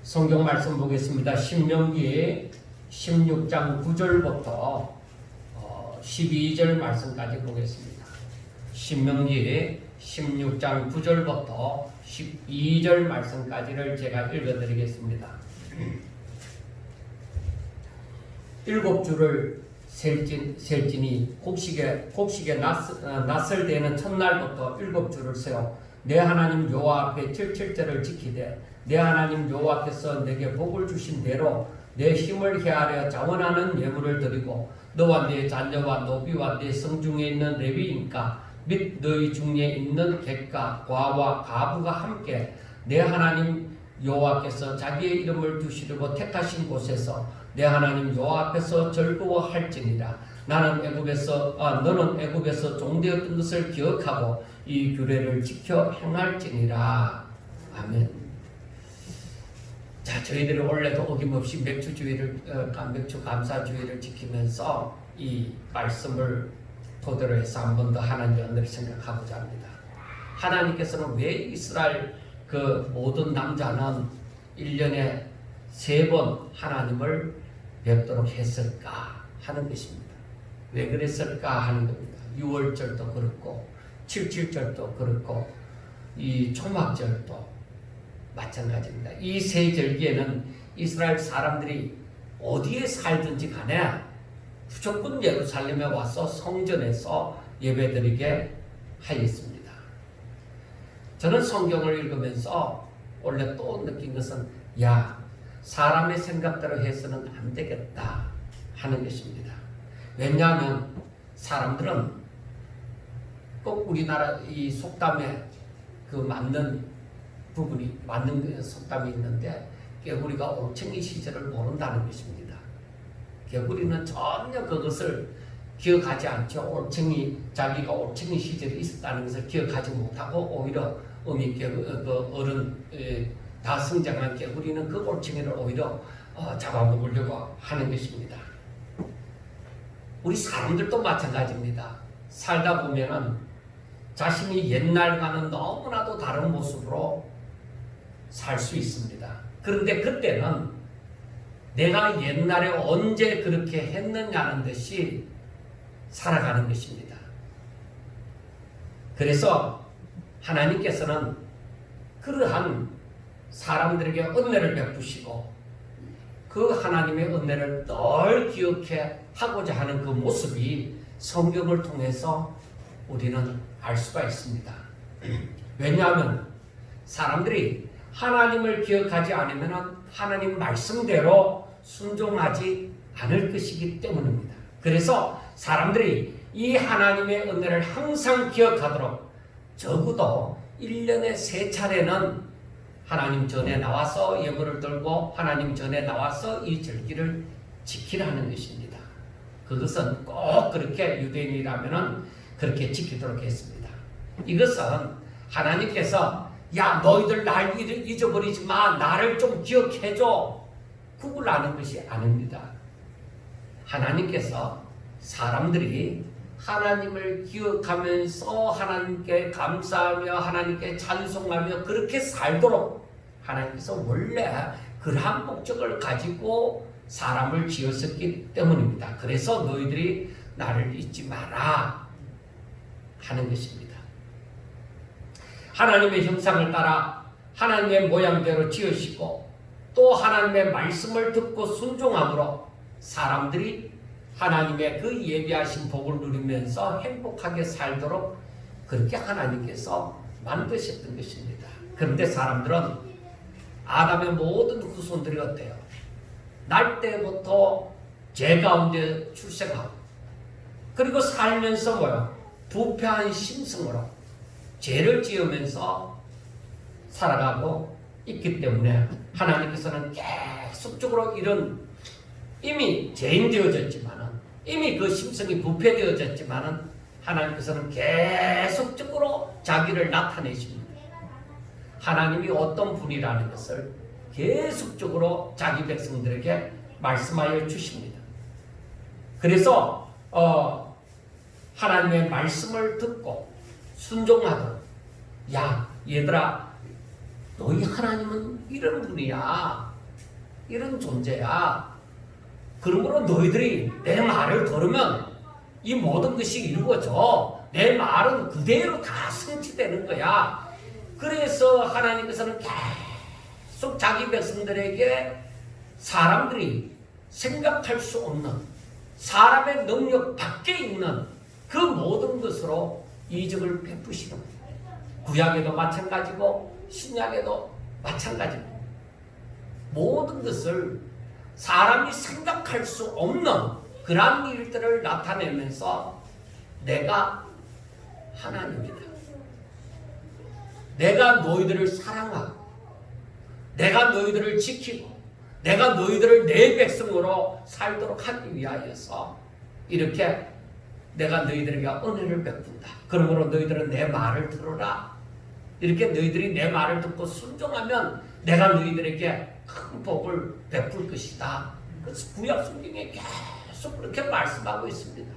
성경 말씀 보겠습니다. 신명기 16장 9절부터 12절 말씀까지 보겠습니다. 신명기 16장 9절부터 12절 말씀까지를 제가 읽어드리겠습니다. 7주를 셀지니 곡식에 낯설 때에는 첫날부터 7주를 세워 내 하나님 여호와 앞에 77절을 지키되 내 하나님 여호와께서 내게 복을 주신 대로 내 힘을 헤아려 자원하는 예물을 드리고 너와 네 자녀와 노비와 네 성중에 있는 레위인과 및 너희 중에 있는 객과 과와 가부가 함께 내 하나님 여호와께서 자기의 이름을 두시려고 택하신 곳에서 내 하나님 여호와 앞에서 즐거워할지니라. 너는 애굽에서 종되었던 것을 기억하고 이 규례를 지켜 행할지니라. 아멘. 자, 저희들이 원래도 어김없이 맥주 감사주의를 지키면서 이 말씀을 토대로 해서 한 번 더 하나님의 은혜를 생각하고자 합니다. 하나님께서는 왜 이스라엘 그 모든 남자는 1년에 3번 하나님을 뵙도록 했을까 하는 것입니다. 왜 그랬을까 하는 겁니다. 6월절도 그렇고 77절도 그렇고 이 초막절도 마찬가지입니다. 이 세 절기에는 이스라엘 사람들이 어디에 살든지 간에 무조건 예루살렘에 와서 성전에서 예배드리게 하였습니다. 저는 성경을 읽으면서 원래 또 느낀 것은 사람의 생각대로 해서는 안 되겠다 하는 것입니다. 왜냐하면 사람들은 꼭 우리나라 이 속담에 그 맞는 속담이 있는데 개구리가 올챙이 시절을 모른다는 것입니다. 개구리는 전혀 그것을 기억하지 않죠. 자기가 올챙이 시절이 있었다는 것을 기억하지 못하고 오히려 어른 다 성장한 개구리는 그 올챙이를 오히려 잡아먹으려고 하는 것입니다. 우리 사람들도 마찬가지입니다. 살다 보면은 자신이 옛날과는 너무나도 다른 모습으로 살 수 있습니다. 그런데 그때는 내가 옛날에 언제 그렇게 했느냐는 듯이 살아가는 것입니다. 그래서 하나님께서는 그러한 사람들에게 은혜를 베푸시고 그 하나님의 은혜를 늘 기억해 하고자 하는 그 모습이 성경을 통해서 우리는 알 수가 있습니다. 왜냐하면 사람들이 하나님을 기억하지 않으면 하나님 말씀대로 순종하지 않을 것이기 때문입니다. 그래서 사람들이 이 하나님의 은혜를 항상 기억하도록 적어도 1년에 3차례는 하나님 전에 나와서 예물을 들고 하나님 전에 나와서 이 절기를 지키라는 것입니다. 그것은 꼭 그렇게 유대인이라면 그렇게 지키도록 했습니다. 이것은 하나님께서 너희들 날 잊어버리지 마. 나를 좀 기억해줘. 구걸하는 것이 아닙니다. 하나님께서 사람들이 하나님을 기억하면서 하나님께 감사하며 하나님께 찬송하며 그렇게 살도록 하나님께서 원래 그러한 목적을 가지고 사람을 지었었기 때문입니다. 그래서 너희들이 나를 잊지 마라 하는 것입니다. 하나님의 형상을 따라 하나님의 모양대로 지으시고 또 하나님의 말씀을 듣고 순종함으로 사람들이 하나님의 그 예비하신 복을 누리면서 행복하게 살도록 그렇게 하나님께서 만드셨던 것입니다. 그런데 사람들은 아담의 모든 후손들이 어때요? 날 때부터 죄 가운데 출생하고 그리고 살면서 부패한 심성으로 죄를 지으면서 살아가고 있기 때문에 하나님께서는 계속적으로 이미 죄인 되어졌지만은 이미 그 심성이 부패되어졌지만은 하나님께서는 계속적으로 자기를 나타내십니다. 하나님이 어떤 분이라는 것을 계속적으로 자기 백성들에게 말씀하여 주십니다. 그래서 하나님의 말씀을 듣고 순종하도록 얘들아 너희 하나님은 이런 분이야. 이런 존재야. 그러므로 너희들이 내 말을 들으면 이 모든 것이 이루어져. 내 말은 그대로 다 성취되는 거야. 그래서 하나님께서는 계속 자기 백성들에게 사람들이 생각할 수 없는 사람의 능력 밖에 있는 그 모든 것으로 이적을 베푸시는 거예요. 구약에도 마찬가지고 신약에도 마찬가지고 모든 것을 사람이 생각할 수 없는 그러한 일들을 나타내면서 내가 하나님이다. 내가 너희들을 사랑하고 내가 너희들을 지키고 내가 너희들을 내 백성으로 살도록 하기 위하여서 이렇게 내가 너희들에게 은혜를 베푼다. 그러므로 너희들은 내 말을 들어라. 이렇게 너희들이 내 말을 듣고 순종하면 내가 너희들에게 큰 복을 베풀 것이다. 그래서 구약 성경에 계속 그렇게 말씀하고 있습니다.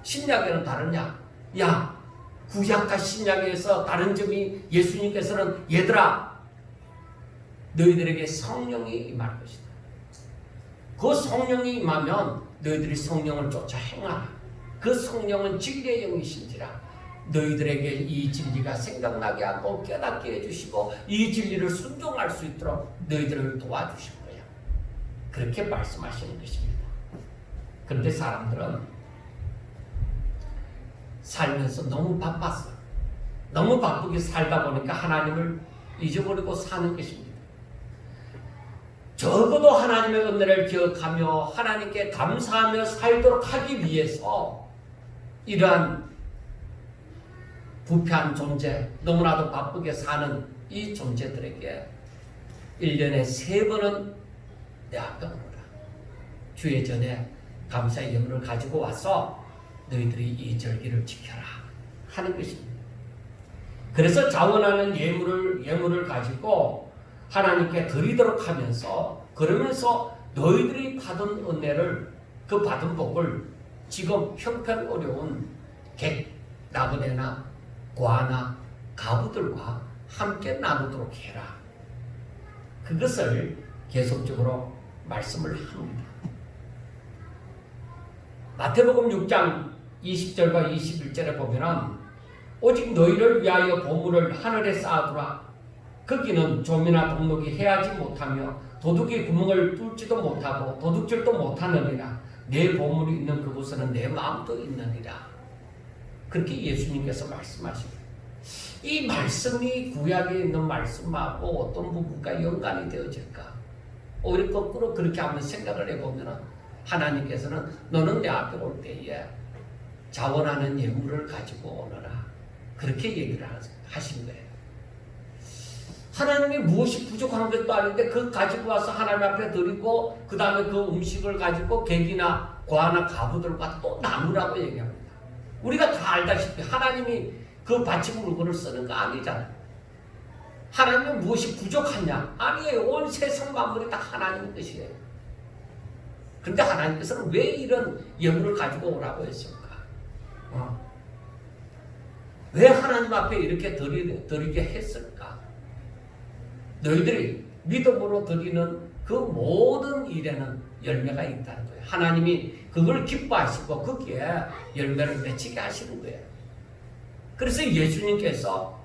신약에는 다르냐? 야, 구약과 신약에서 다른 점이 예수님께서는 얘들아 너희들에게 성령이 임할 것이다. 그 성령이 임하면 너희들이 성령을 쫓아 행하라. 그 성령은 진리의 영이신지라 너희들에게 이 진리가 생각나게 하고 깨닫게 해주시고 이 진리를 순종할 수 있도록 너희들을 도와주실 거야. 그렇게 말씀하시는 것입니다. 그런데 사람들은 살면서 너무 바빴어요. 너무 바쁘게 살다 보니까 하나님을 잊어버리고 사는 것입니다. 적어도 하나님의 은혜를 기억하며 하나님께 감사하며 살도록 하기 위해서 이러한 부패한 존재, 너무나도 바쁘게 사는 이 존재들에게 1년에 3번은 내 앞에 오너라. 주의 전에 감사의 예물을 가지고 와서 너희들이 이 절기를 지켜라 하는 것입니다. 그래서 자원하는 예물을 가지고 하나님께 드리도록 하면서 그러면서 너희들이 받은 은혜를 그 받은 복을 지금 형편어려운 객, 나그네나 과나 가부들과 함께 나누도록 해라. 그것을 계속적으로 말씀을 합니다. 마태복음 6장 20절과 21절에 보면은 오직 너희를 위하여 보물을 하늘에 쌓아두라. 거기는 좀이나 동록이 해하지 못하며 도둑이 구멍을 뚫지도 못하고 도둑질도 못하느니라. 내 보물이 있는 그곳에는 내 마음도 있느니라. 그렇게 예수님께서 말씀하십니다. 이 말씀이 구약에 있는 말씀하고 어떤 부분과 연관이 되어질까? 오히려 거꾸로 그렇게 한번 생각을 해보면 하나님께서는 너는 내 앞에 올 때에 자원하는 예물을 가지고 오너라. 그렇게 얘기를 하신 거예요. 하나님이 무엇이 부족한 것도 아닌데 그거 가지고 와서 하나님 앞에 드리고 그 다음에 그 음식을 가지고 객이나 과나 가부들과 또 나누라고 얘기합니다. 우리가 다 알다시피 하나님이 그 바친 물건을 쓰는 거 아니잖아요. 하나님은 무엇이 부족하냐? 아니에요. 온 세상 만물이 다 하나님 것이에요. 그런데 하나님께서는 왜 이런 예물을 가지고 오라고 했을까? 왜 하나님 앞에 이렇게 드리게 했을까? 너희들이 믿음으로 드리는 그 모든 일에는 열매가 있다는 거예요. 하나님이 그걸 기뻐하시고 거기에 열매를 맺히게 하시는 거예요. 그래서 예수님께서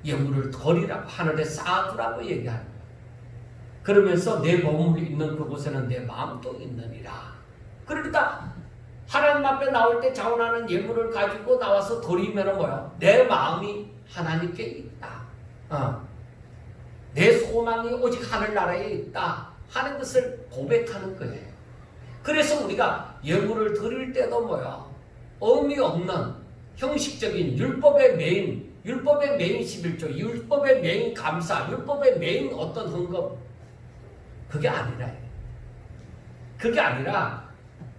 예물을 드리라고 하늘에 쌓아두라고 얘기하는 거예요. 그러면서 내 보물이 있는 그곳에는 내 마음도 있느니라. 그러니까 하나님 앞에 나올 때 자원하는 예물을 가지고 나와서 드리면 뭐요? 내 마음이 하나님께 있다. 내 소망이 오직 하늘나라에 있다 하는 것을 고백하는 거예요. 그래서 우리가 예물을 드릴 때도 뭐요? 의미 없는 형식적인 율법의 메인 11조, 율법의 메인 감사, 율법의 메인 어떤 헌금 그게 아니라 그게 아니라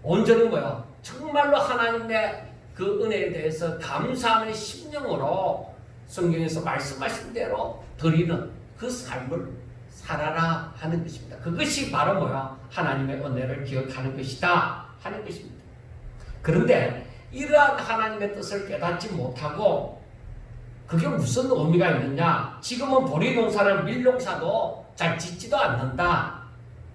온전히 뭐요? 정말로 하나님의 그 은혜에 대해서 감사하는 심령으로 성경에서 말씀하신 대로 드리는 그 삶을 살아라 하는 것입니다. 그것이 바로 뭐야? 하나님의 은혜를 기억하는 것이다 하는 것입니다. 그런데 이러한 하나님의 뜻을 깨닫지 못하고 그게 무슨 의미가 있느냐? 지금은 보리농사를 밀농사도 잘 짓지도 않는다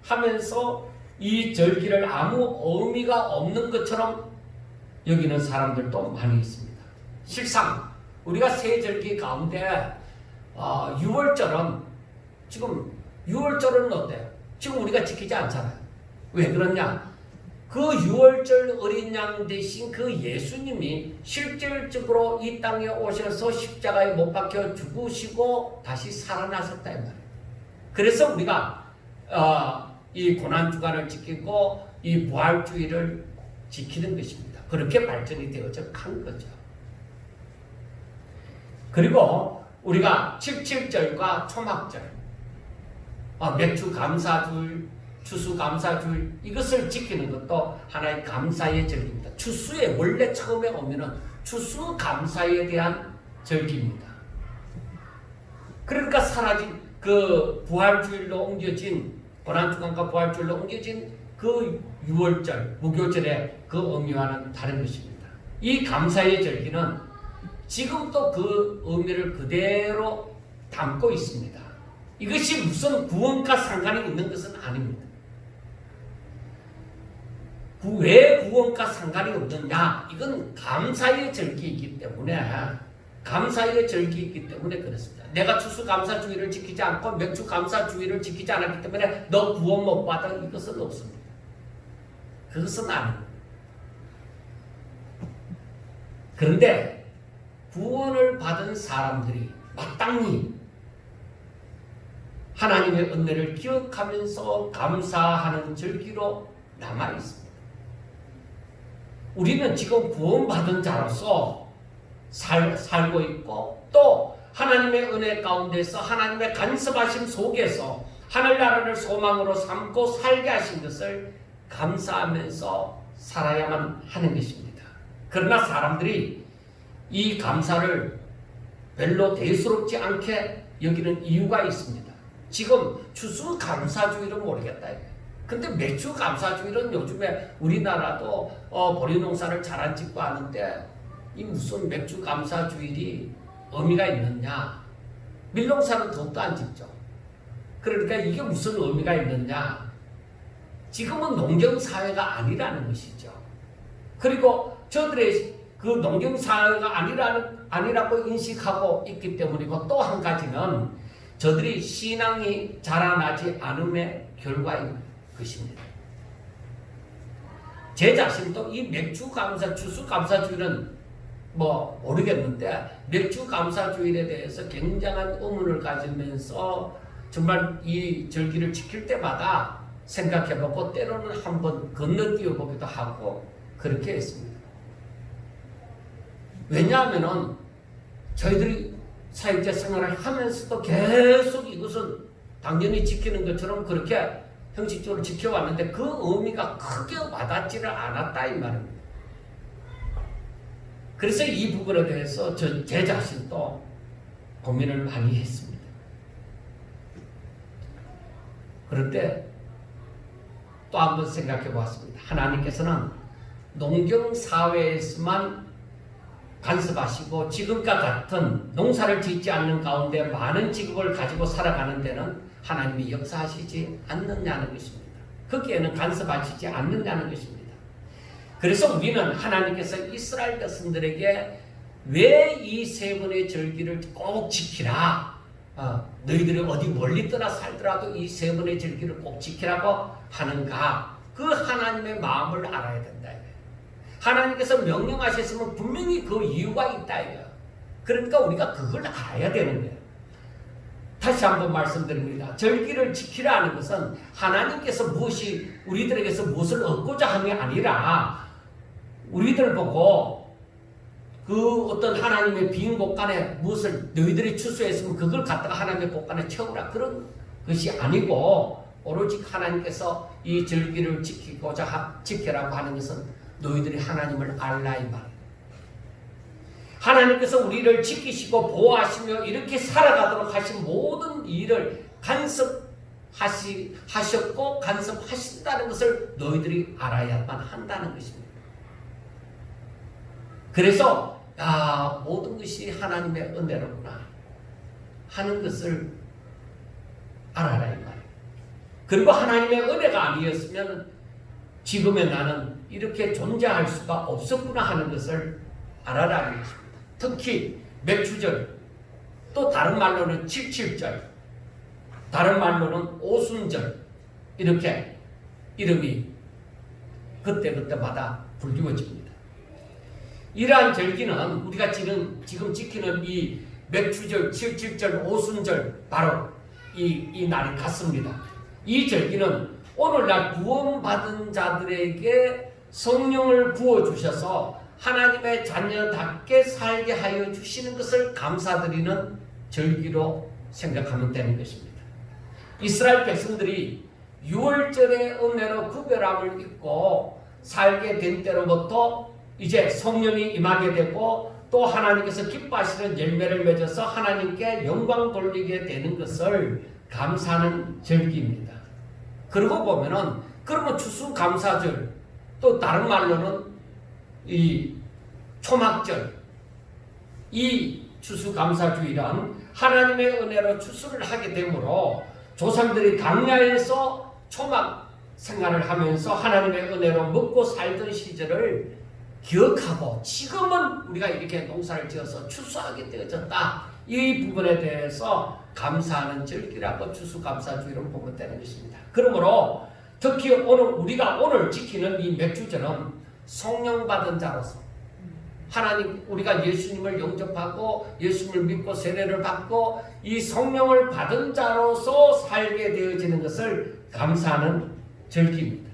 하면서 이 절기를 아무 의미가 없는 것처럼 여기는 사람들도 많이 있습니다. 실상 우리가 세 절기 가운데 6월절은 지금 6월절은 어때요? 지금 우리가 지키지 않잖아요. 왜 그러냐? 그 6월절 어린 양 대신 그 예수님이 실질적으로 이 땅에 오셔서 십자가에 못 박혀 죽으시고 다시 살아나셨다 이 말이에요. 그래서 우리가 이 고난주간을 지키고 이 부활주의를 지키는 것입니다. 그렇게 발전이 되어져 간 거죠. 그리고 우리가 77절과 초막절, 맥주 감사주일, 추수 감사주일 이것을 지키는 것도 하나의 감사의 절기입니다. 추수에 원래 처음에 오면은 추수 감사에 대한 절기입니다. 그러니까 사라진 그 부활주일로 옮겨진 고난주간과 부활주일로 옮겨진 그 6월절 무교절의 그 의미와는 다른 것입니다. 이 감사의 절기는 지금도 그 의미를 그대로 담고 있습니다. 이것이 무슨 구원과 상관이 있는 것은 아닙니다. 왜 구원과 상관이 없느냐? 이건 감사의 절기이기 때문에 그렇습니다. 내가 추수감사주의를 지키지 않고 맥주감사주의를 지키지 않았기 때문에 너 구원 못 받아 이것은 없습니다. 그것은 아닙니다. 그런데 구원을 받은 사람들이 마땅히 하나님의 은혜를 기억하면서 감사하는 절기로 남아 있습니다. 우리는 지금 구원받은 자로서 살고 있고 또 하나님의 은혜 가운데서 하나님의 간섭하심 속에서 하늘나라를 소망으로 삼고 살게 하신 것을 감사하면서 살아야만 하는 것입니다. 그러나 사람들이 이 감사를 별로 대수롭지 않게 여기는 이유가 있습니다. 지금 추수감사주의는 모르겠다. 근데 맥주감사주일은 요즘에 우리나라도 보리농사를 잘 안 짓고 하는데 이 무슨 맥주감사주일이 의미가 있느냐? 밀농사는 더욱도 안 짓죠. 그러니까 이게 무슨 의미가 있느냐? 지금은 농경사회가 아니라는 것이죠. 그리고 저들의 그 농경사회가 아니라고 인식하고 있기 때문이고 또 한 가지는 저들이 신앙이 자라나지 않음의 결과입니다. 것입니다. 제 자신도 이 맥주감사, 추수감사주일은 모르겠는데 맥주감사주일에 대해서 굉장한 의문을 가지면서 정말 이 절기를 지킬 때마다 생각해보고 때로는 한번 건너뛰어보기도 하고 그렇게 했습니다. 왜냐하면 저희들이 사역자 생활을 하면서도 계속 이것은 당연히 지키는 것처럼 그렇게 형식적으로 지켜왔는데 그 의미가 크게 와닿지를 않았다 이 말입니다. 그래서 이 부분에 대해서 제 자신도 고민을 많이 했습니다. 그런데 또 한번 생각해 보았습니다. 하나님께서는 농경사회에서만 간섭하시고 지금과 같은 농사를 짓지 않는 가운데 많은 직업을 가지고 살아가는 데는 하나님이 역사하시지 않느냐는 것입니다. 거기에는 간섭하시지 않느냐는 것입니다. 그래서 우리는 하나님께서 이스라엘 백성들에게 왜 이 세 번의 절기를 꼭 지키라, 너희들이 어디 멀리 떠나 살더라도 이 세 번의 절기를 꼭 지키라고 하는가, 그 하나님의 마음을 알아야 된다. 하나님께서 명령하셨으면 분명히 그 이유가 있다. 그러니까 우리가 그걸 알아야 되는 거예요. 다시 한번 말씀드립니다. 절기를 지키라는 것은 하나님께서 우리들에게서 무엇을 얻고자 하는 게 아니라 우리들 보고 그 어떤 하나님의 빈 곳간에 무엇을 너희들이 추수했으면 그걸 갖다가 하나님의 곳간에 채우라, 그런 것이 아니고 오로지 하나님께서 이 절기를 지키라고 하는 것은 너희들이 하나님을 알라 이 말. 하나님께서 우리를 지키시고 보호하시며 이렇게 살아가도록 하신 모든 일을 간섭하셨고 간섭하신다는 것을 너희들이 알아야만 한다는 것입니다. 그래서 야, 모든 것이 하나님의 은혜로구나 하는 것을 알아라 이 말이에요. 그리고 하나님의 은혜가 아니었으면 지금의 나는 이렇게 존재할 수가 없었구나 하는 것을 알아라 이 것입니다. 특히 맥추절, 또 다른 말로는 칠칠절, 다른 말로는 오순절, 이렇게 이름이 그때그때마다 불리워집니다. 이러한 절기는 우리가 지금 지키는 이 맥추절, 칠칠절, 오순절 바로 이 날이 같습니다. 이 절기는 오늘날 구원받은 자들에게 성령을 부어주셔서 하나님의 자녀답게 살게 하여 주시는 것을 감사드리는 절기로 생각하면 되는 것입니다. 이스라엘 백성들이 6월절의 은혜로 구별함을 입고 살게 된 때로부터 이제 성령이 임하게 되고 또 하나님께서 기뻐하시는 열매를 맺어서 하나님께 영광 돌리게 되는 것을 감사하는 절기입니다. 그러고 보면은 그러면 추수감사절, 또 다른 말로는 이 초막절, 이 추수감사주일은 하나님의 은혜로 추수를 하게 되므로 조상들이 광야에서 초막 생활을 하면서 하나님의 은혜로 먹고 살던 시절을 기억하고 지금은 우리가 이렇게 농사를 지어서 추수하게 되어졌다. 이 부분에 대해서 감사하는 절기라고 추수감사주의로 보면 되는 것입니다. 그러므로 특히 우리가 오늘 지키는 이 맥주절은 성령 받은 자로서 하나님, 우리가 예수님을 영접하고 예수님을 믿고 세례를 받고 이 성령을 받은 자로서 살게 되어지는 것을 감사하는 절기입니다.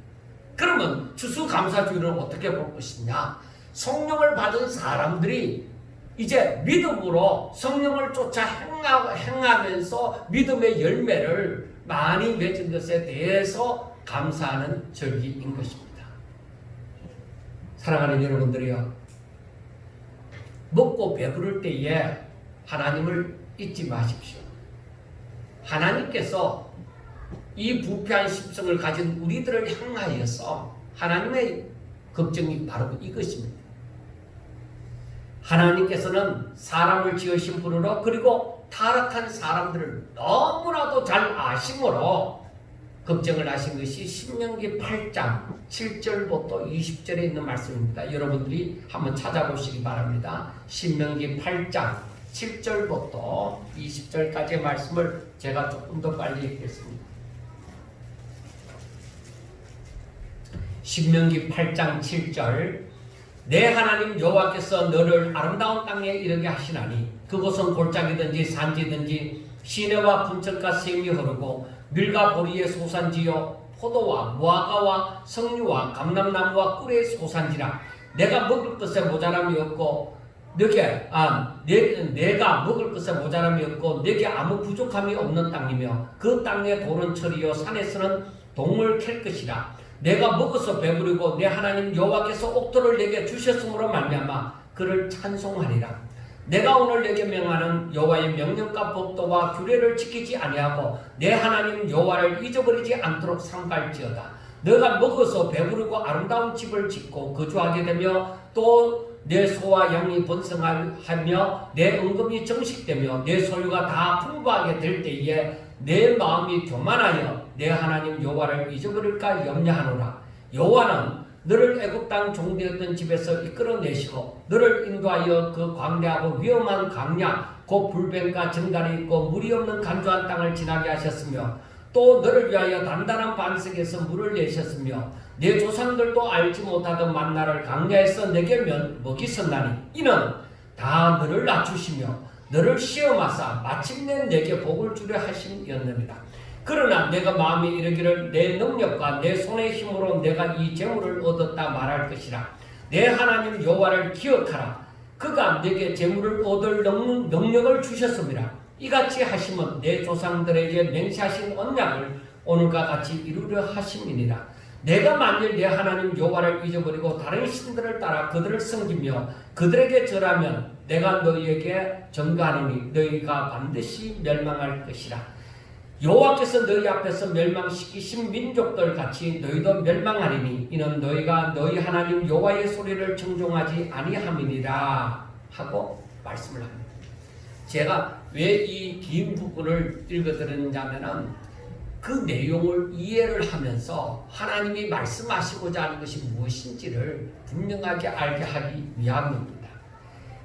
그러면 추수감사주의를 어떻게 볼 것이냐? 성령을 받은 사람들이 이제 믿음으로 성령을 쫓아 행하면서 믿음의 열매를 많이 맺은 것에 대해서 감사하는 절기인 것입니다. 사랑하는 여러분들이요, 먹고 배부를 때에 하나님을 잊지 마십시오. 하나님께서 이 부패한 심성을 가진 우리들을 향하여서 하나님의 걱정이 바로 이것입니다. 하나님께서는 사람을 지으신 분으로 그리고 타락한 사람들을 너무나도 잘 아심으로 걱정을 하신 것이 신명기 8장 7절부터 20절에 있는 말씀입니다. 여러분들이 한번 찾아보시기 바랍니다. 신명기 8장 7절부터 20절까지의 말씀을 제가 조금 더 빨리 읽겠습니다. 신명기 8장 7절, 내 하나님 여호와께서 너를 아름다운 땅에 이르게 하시나니 그곳은 골짜기든지 산지든지 시내와 분천가 샘이 흐르고 밀과 보리의 소산지요 포도와 무화과와 석류와 감람나무와 꿀의 소산지라. 내가 먹을 것에 모자람이 없고 내가 먹을 것에 모자람이 없고 내게 아무 부족함이 없는 땅이며 그 땅의 돌은 철이요 산에서는 동을 캘 것이라. 내가 먹어서 배부르고 내 하나님 여호와께서 옥토를 내게 주셨으므로 말미암아 그를 찬송하리라. 내가 오늘 내게 명하는 여호와의 명령과 법도와 규례를 지키지 아니하고 내 하나님 여호와를 잊어버리지 않도록 삼갈지어다. 너가 먹어서 배부르고 아름다운 집을 짓고 거주하게 되며 또 내 소와 양이 번성하며 내 은금이 정식되며 내 소유가 다 풍부하게 될 때에 내 마음이 교만하여 내 하나님 여호와를 잊어버릴까 염려하노라. 여호와는 너를 애굽 땅 종되었던 집에서 이끌어내시고 너를 인도하여 그 광대하고 위험한 광야 곧 불뱀과 정갈이 있고 물이 없는 간조한 땅을 지나게 하셨으며 또 너를 위하여 단단한 반석에서 물을 내셨으며 내 조상들도 알지 못하던 만나를 광야에서 내게 먹이셨나니 이는 다 너를 낮추시며 너를 시험하사 마침내 내게 복을 주려 하심이었느니라. 그러나 내가 마음에 이르기를 내 능력과 내 손의 힘으로 내가 이 재물을 얻었다 말할 것이라. 내 하나님 여호와를 기억하라. 그가 내게 재물을 얻을 능력을 주셨습니다. 이같이 하심은 내 조상들에게 맹세하신 언약을 오늘과 같이 이루려 하심이니라. 내가 만일 내 하나님 여호와를 잊어버리고 다른 신들을 따라 그들을 섬기며 그들에게 절하면 내가 너희에게 전가하노니 너희가 반드시 멸망할 것이라. 여호와께서 너희 앞에서 멸망시키신 민족들 같이 너희도 멸망하리니 이는 너희가 너희 하나님 여호와의 소리를 청종하지 아니함이니라 하고 말씀을 합니다. 제가 왜 이 긴 부분을 읽어드렸냐면은 그 내용을 이해를 하면서 하나님이 말씀하시고자 하는 것이 무엇인지를 분명하게 알게 하기 위함입니다.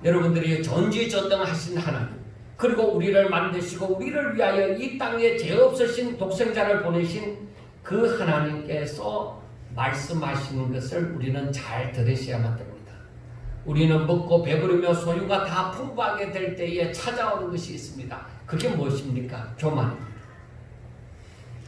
여러분들이 전지전능하신 하나님, 그리고 우리를 만드시고 우리를 위하여 이 땅에 죄 없으신 독생자를 보내신 그 하나님께서 말씀하시는 것을 우리는 잘 들으셔야만 됩니다. 우리는 먹고 배부르며 소유가 다 풍부하게 될 때에 찾아오는 것이 있습니다. 그게 무엇입니까? 교만입니다.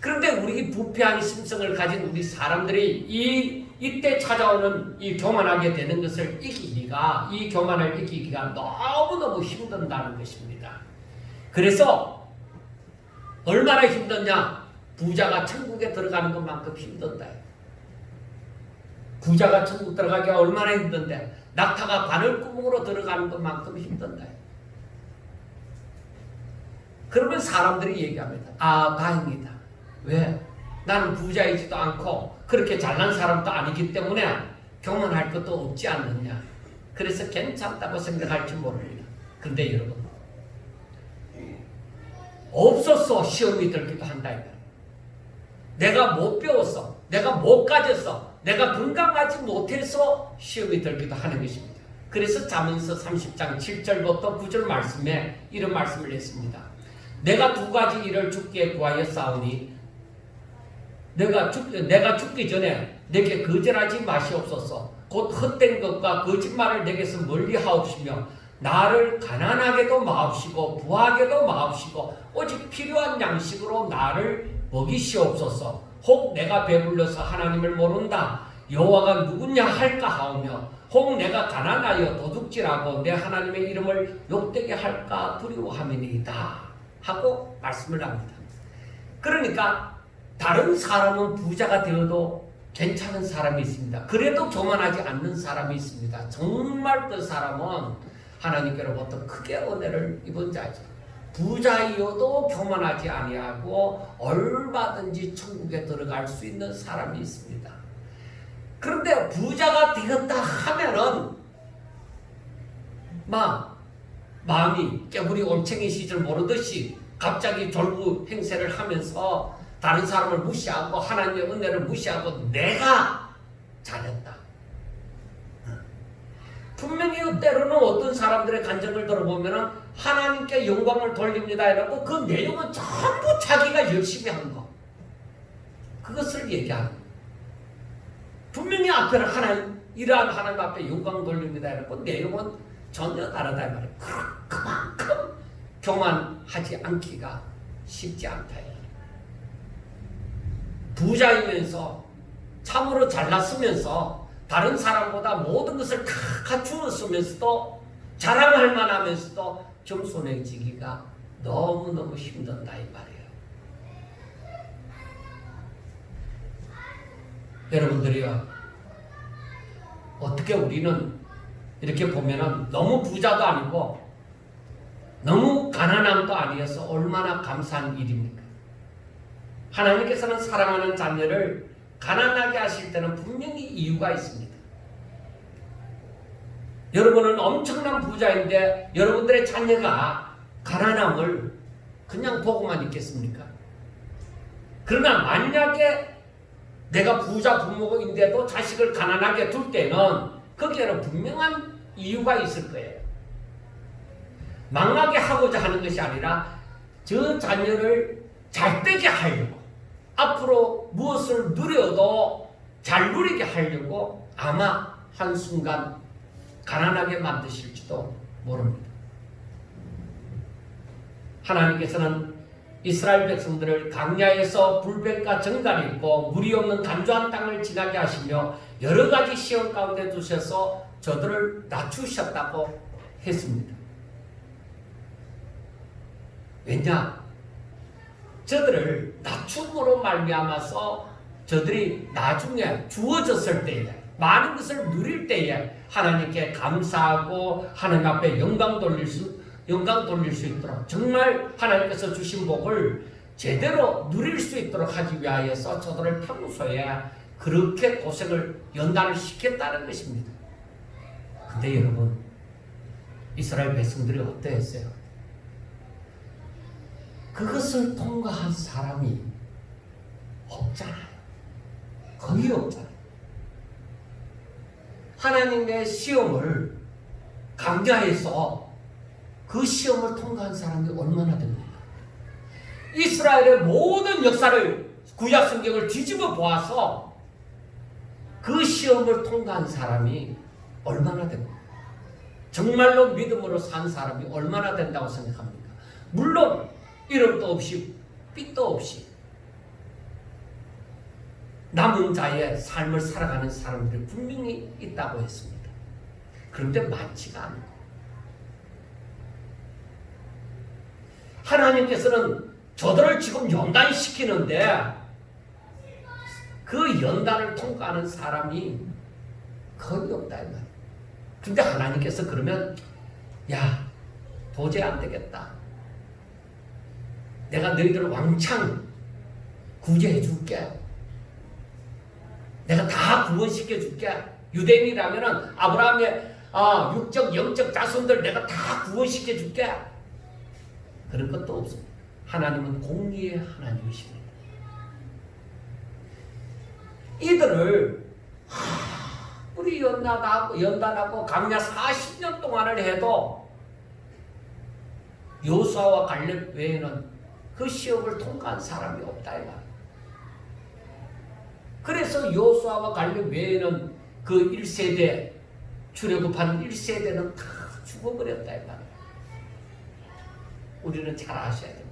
그런데 우리 부패한 심성을 가진 우리 사람들이 이때 찾아오는 이 교만하게 되는 것을 이기기가, 이 교만을 이기기가 너무너무 힘든다는 것입니다. 그래서 얼마나 힘드냐? 부자가 천국에 들어가는 것만큼 힘든다. 부자가 천국 들어가기가 얼마나 힘든데 낙타가 바늘구멍으로 들어가는 것만큼 힘든다. 그러면 사람들이 얘기합니다. 아, 다행이다. 왜? 나는 부자이지도 않고 그렇게 잘난 사람도 아니기 때문에 교만할 것도 없지 않느냐. 그래서 괜찮다고 생각할지 모릅니다. 그런데 여러분, 없어서 시험이 들기도 한다. 내가 못 배웠어. 내가 못 가졌어. 내가 건강하지 못해서 시험이 들기도 하는 것입니다. 그래서 잠언서 30장 7절부터 9절 말씀에 이런 말씀을 했습니다. 내가 두 가지 일을 주께 구하여 싸우니 내가 죽기 전에 내게 거절하지 마시옵소서. 곧 헛된 것과 거짓말을 내게서 멀리 하옵시며 나를 가난하게도 마옵시고 부하게도 마옵시고 오직 필요한 양식으로 나를 먹이시옵소서. 혹 내가 배불러서 하나님을 모른다 여호와가 누구냐 할까 하오며 혹 내가 가난하여 도둑질하고 내 하나님의 이름을 욕되게 할까 두려워함이니이다 하고 말씀을 합니다. 그러니까 다른 사람은 부자가 되어도 괜찮은 사람이 있습니다. 그래도 교만하지 않는 사람이 있습니다. 정말 그 사람은 하나님께로부터 크게 은혜를 입은 자죠. 부자이어도 교만하지 아니하고 얼마든지 천국에 들어갈 수 있는 사람이 있습니다. 그런데 부자가 되었다 하면은 마음이 깨구리 올챙이 시절 모르듯이 갑자기 졸부 행세를 하면서 다른 사람을 무시하고 하나님의 은혜를 무시하고 내가 잘했다. 분명히 때로는 어떤 사람들의 간증을 들어보면 하나님께 영광을 돌립니다 이라고 그 내용은 전부 자기가 열심히 한 거. 그것을 얘기하는 거예요. 분명히 앞에는 하나님, 이러한 하나님 앞에 영광 돌립니다 이라고 내용은 전혀 다르다 이 말이에요. 그만큼 교만하지 않기가 쉽지 않다. 부자이면서 참으로 잘났으면서 다른 사람보다 모든 것을 다 갖추었으면서도 자랑할 만하면서도 겸손해지기가 너무너무 힘든다 이 말이에요. 여러분들이요, 어떻게 우리는 이렇게 보면은 너무 부자도 아니고 너무 가난함도 아니어서 얼마나 감사한 일입니까? 하나님께서는 사랑하는 자녀를 가난하게 하실 때는 분명히 이유가 있습니다. 여러분은 엄청난 부자인데 여러분들의 자녀가 가난함을 그냥 보고만 있겠습니까? 그러나 만약에 내가 부자 부모인데도 자식을 가난하게 둘 때는 거기에는 분명한 이유가 있을 거예요. 망하게 하고자 하는 것이 아니라 저 자녀를 잘 되게 하려고, 앞으로 무엇을 누려도 잘 누리게 하려고 아마 한순간 가난하게 만드실지도 모릅니다. 하나님께서는 이스라엘 백성들을 광야에서 불뱀과 정갈이 있고 물이 없는 간조한 땅을 지나게 하시며 여러 가지 시험 가운데 두셔서 저들을 낮추셨다고 했습니다. 왜냐? 저들을 낮춤으로 말미암아서 저들이 나중에 주어졌을 때에, 많은 것을 누릴 때에 하나님께 감사하고 하나님 앞에 영광 돌릴 수 있도록, 정말 하나님께서 주신 복을 제대로 누릴 수 있도록 하기 위하여서 저들을 평소에 그렇게 고생을 연단을 시켰다는 것입니다. 근데 여러분, 이스라엘 백성들이 어떠했어요? 그것을 통과한 사람이 없잖아요. 거의 없잖아요. 하나님의 시험을 강자해서 그 시험을 통과한 사람이 얼마나 됩니까? 이스라엘의 모든 역사를 구약 성경을 뒤집어 보아서 그 시험을 통과한 사람이 얼마나 됩니까? 정말로 믿음으로 산 사람이 얼마나 된다고 생각합니까? 물론 이름도 없이 삐도 없이 남은 자의 삶을 살아가는 사람들이 분명히 있다고 했습니다. 그런데 많지가 않고 하나님께서는 저들을 지금 연단시키는데 그 연단을 통과하는 사람이 거의 없다 이 말이에요. 근데 하나님께서 그러면 야 도저히 안 되겠다. 내가 너희들을 왕창 구제해 줄게. 내가 다 구원시켜 줄게. 유대인이라면은 아브라함의 육적 영적 자손들 내가 다 구원시켜 줄게. 그런 것도 없습니다. 하나님은 공의의 하나님이십니다. 이들을 우리 연단하고 강야 40년 동안을 해도 여호수아와 갈렙 외에는 그 시험을 통과한 사람이 없다 이 말이에요. 그래서 여호수아와 갈렙 외에는 그 1세대 출애굽한 1세대는 다 죽어버렸다 이 말이에요. 우리는 잘 아셔야 됩니다.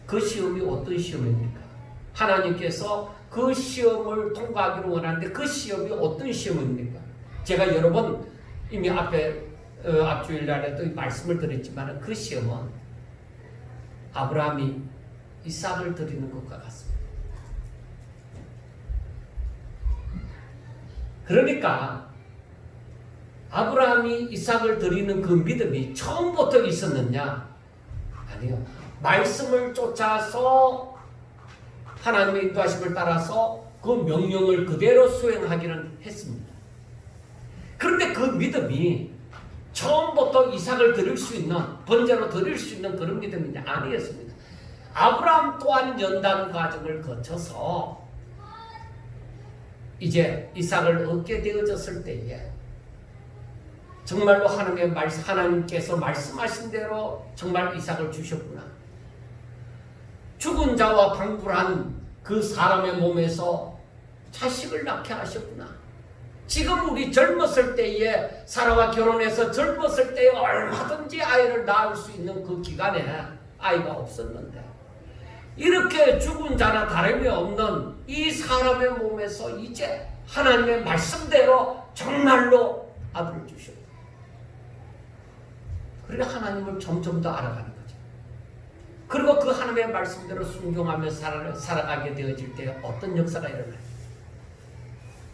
그 시험이 어떤 시험입니까? 하나님께서 그 시험을 통과하기를 원하는데 그 시험이 어떤 시험입니까? 제가 여러 번 이미 앞주일날에도 말씀을 드렸지만 그 시험은 아브라함이 이삭을 드리는 것과 같습니다. 그러니까 아브라함이 이삭을 드리는 그 믿음이 처음부터 있었느냐? 아니요. 말씀을 쫓아서 하나님의 인도하심을 따라서 그 명령을 그대로 수행하기는 했습니다. 그런데 그 믿음이 처음부터 이삭을 드릴 수 있는, 번제로 드릴 수 있는 그런 믿음이 아니었습니다. 아브라함 또한 연단 과정을 거쳐서 이제 이삭을 얻게 되어졌을 때에 정말로 하나님께서 말씀하신 대로 정말 이삭을 주셨구나. 죽은 자와 방불한 그 사람의 몸에서 자식을 낳게 하셨구나. 지금 우리 젊었을 때에 사라와 결혼해서 젊었을 때에 얼마든지 아이를 낳을 수 있는 그 기간에 아이가 없었는데 이렇게 죽은 자나 다름이 없는 이 사람의 몸에서 이제 하나님의 말씀대로 정말로 아들을 주셨다. 그러니까 하나님을 점점 더 알아가는 거죠. 그리고 그 하나님의 말씀대로 순종하며 살아가게 되어질 때 어떤 역사가 일어나요?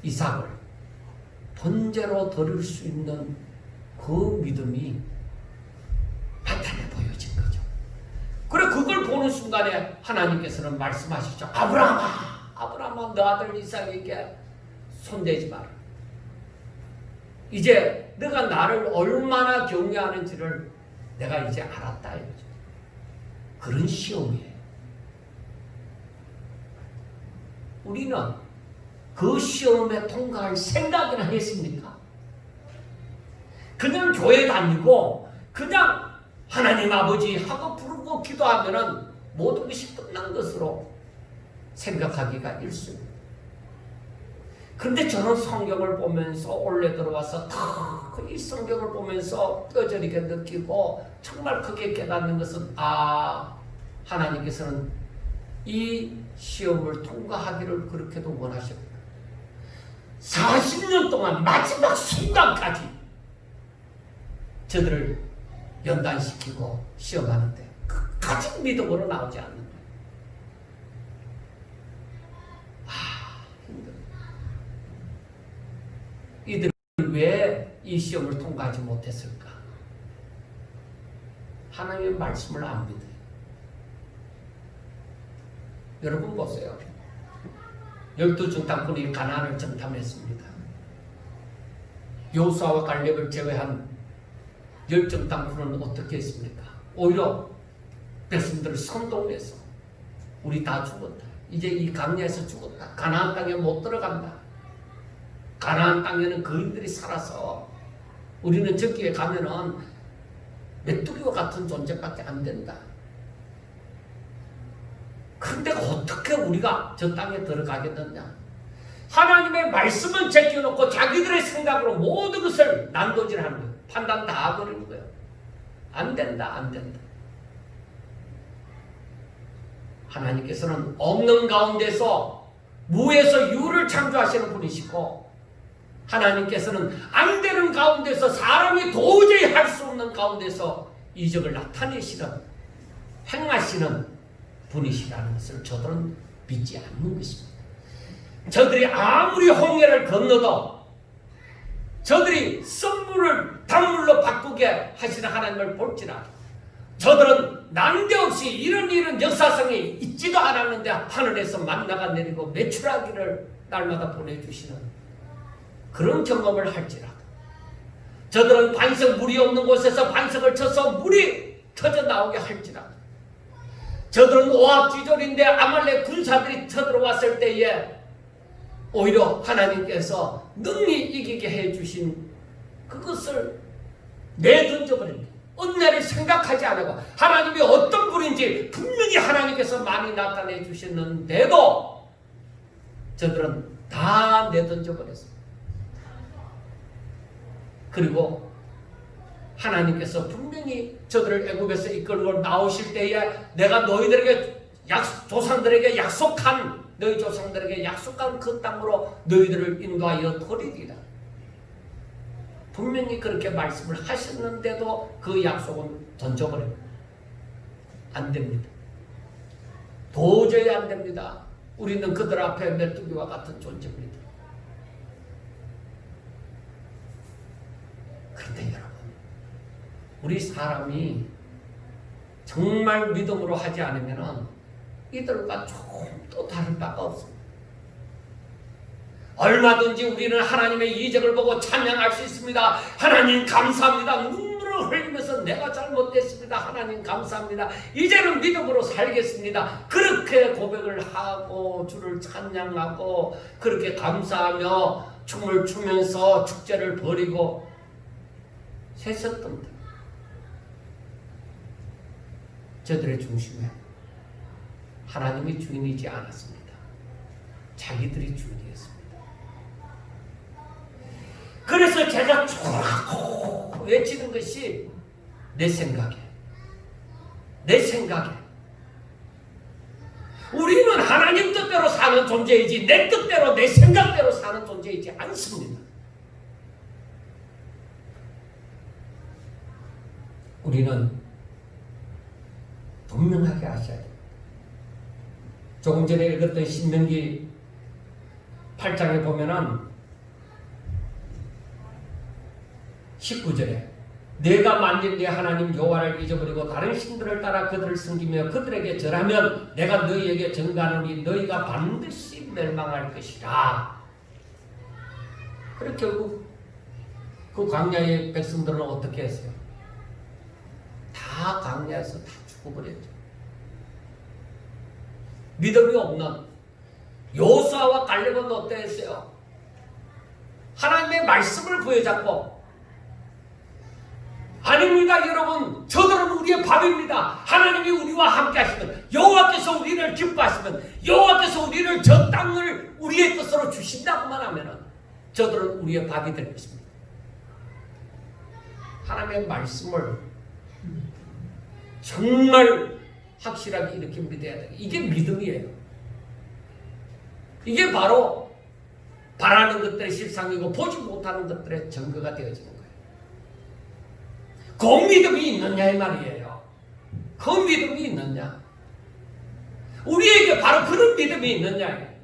이삭을 번제로 드릴 수 있는 그 믿음이 나타내 보여진 거죠. 그래 그걸 보는 순간에 하나님께서는 말씀하시죠. 아브라함아, 너 아들 이삭에게 손대지 마라. 이제 너가 나를 얼마나 경외하는지를 내가 이제 알았다 이거죠. 그런 시험이에요. 우리는 그 시험에 통과할 생각이나 했습니까? 그냥 교회 다니고 그냥 하나님 아버지 하고 부르고 기도하면은 모든 것이 끝난 것으로 생각하기가 일쑤입니다. 그런데 저는 성경을 보면서 올해 들어와서 이 성경을 보면서 뼈저리게 느끼고 정말 크게 깨닫는 것은 하나님께서는 이 시험을 통과하기를 그렇게도 원하셨구나. 40년 동안 마지막 순간까지 저들을 연단시키고 시험하는데 끝까지 믿음으로 나오지 않는 거예요. 힘들어요. 이들 왜 이 시험을 통과하지 못했을까? 하나님의 말씀을 안 믿어요. 여러분 보세요. 12중 땅꾼이 가나안을 정탐했습니다. 여호수아와 갈렙을 제외한 열정 땅굴은 어떻게 했습니까? 오히려 백성들을 선동해서 우리 다 죽었다. 이제 이 강야에서 죽었다. 가나안 땅에 못 들어간다. 가나안 땅에는 거인들이 살아서 우리는 저기에 가면은 메뚜기와 같은 존재밖에 안 된다. 그런데 어떻게 우리가 저 땅에 들어가겠느냐? 하나님의 말씀은 제껴놓고 자기들의 생각으로 모든 것을 난도질하는 거예요. 판단 다 해버리는 거예요. 안 된다, 안 된다. 하나님께서는 없는 가운데서 무에서 유를 창조하시는 분이시고, 하나님께서는 안 되는 가운데서 사람이 도저히 할 수 없는 가운데서 이적을 나타내시는, 행하시는 분이시라는 것을 저들은 믿지 않는 것입니다. 저들이 아무리 홍해를 건너도 저들이 썸물을 단물로 바꾸게 하시는 하나님을 볼지라도 저들은 난데없이 이런 역사성이 있지도 않았는데 하늘에서 만나가 내리고 메추라기를 날마다 보내주시는 그런 경험을 할지라도 저들은 반석 물이 없는 곳에서 반석을 쳐서 물이 터져 나오게 할지라도 저들은 오합지졸인데 아말렉 군사들이 쳐들어왔을 때에 오히려 하나님께서 능히 이기게 해주신 그것을 내던져버립니다. 언날을 생각하지 않고 하나님이 어떤 분인지 분명히 하나님께서 많이 나타내 주셨는데도 저들은 다 내던져버렸습니다. 그리고 하나님께서 분명히 저들을 애굽에서 이끌고 나오실 때에 내가 너희들에게 조상들에게 약속한 너희 조상들에게 약속한 그 땅으로 너희들을 인도하여 도리리라. 분명히 그렇게 말씀을 하셨는데도 그 약속은 던져버립니다. 안 됩니다. 도저히 안 됩니다. 우리는 그들 앞에 메뚜기와 같은 존재입니다. 그런데 여러분, 우리 사람이 정말 믿음으로 하지 않으면 이들과 조금 또 다른 바가 없습니다. 얼마든지 우리는 하나님의 이적을 보고 찬양할 수 있습니다. 하나님 감사합니다. 눈물을 흘리면서 내가 잘못됐습니다. 하나님 감사합니다. 이제는 믿음으로 살겠습니다. 그렇게 고백을 하고 주를 찬양하고 그렇게 감사하며 춤을 추면서 축제를 벌이고 셋었던 저들의 중심에 하나님이 주인이지 않았습니다. 자기들이 주인이었습니다. 그래서 제가 쭉 외치는 것이 내 생각에 우리는 하나님 뜻대로 사는 존재이지 내 뜻대로 내 생각대로 사는 존재이지 않습니다. 우리는 분명하게 아셔야 됩니다. 조금 전에 읽었던 신명기 8장에 보면은 19절에 내가 만일 네 하나님 여호와를 잊어버리고 다른 신들을 따라 그들을 섬기며 그들에게 절하면 내가 너희에게 전가하노니 너희가 반드시 멸망할 것이라. 그래 결국 그 광야의 백성들은 어떻게 했어요? 다 광야에서 다 죽어버렸죠. 믿음이 없는 여호수아와 갈렙은 어땠어요? 하나님의 말씀을 부여잡고 아닙니다 여러분, 저들은 우리의 밥입니다. 하나님이 우리와 함께 하시면 여호와께서 우리를 기뻐하시면 여호와께서 우리를 저 땅을 우리의 뜻으로 주신다고만 하면 저들은 우리의 밥이 될 것입니다. 하나님의 말씀을 정말 확실하게 이렇게 믿어야 돼요. 이게 믿음이에요. 이게 바로 바라는 것들의 실상이고 보지 못하는 것들의 증거가 되어지는 거예요. 그 믿음이 있느냐 이 말이에요. 그 믿음이 있느냐. 우리에게 바로 그런 믿음이 있느냐.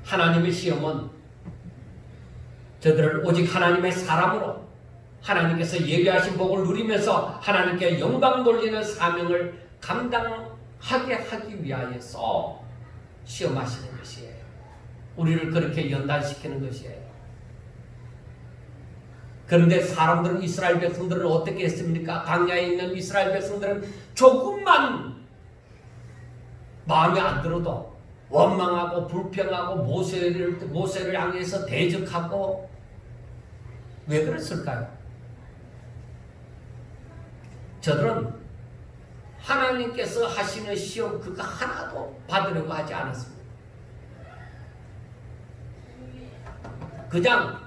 하나님의 시험은 저들을 오직 하나님의 사람으로 하나님께서 예비하신 복을 누리면서 하나님께 영광 돌리는 사명을 감당하게 하게 하기 위하여서 시험하시는 것이에요. 우리를 그렇게 연단시키는 것이에요. 그런데 사람들은, 이스라엘 백성들은 어떻게 했습니까? 광야에 있는 이스라엘 백성들은 조금만 마음에 안 들어도 원망하고 불평하고 모세를 향해서 대적하고, 왜 그랬을까요? 저들은 하나님께서 하시는 시험 그거 하나도 받으려고 하지 않았습니다. 그냥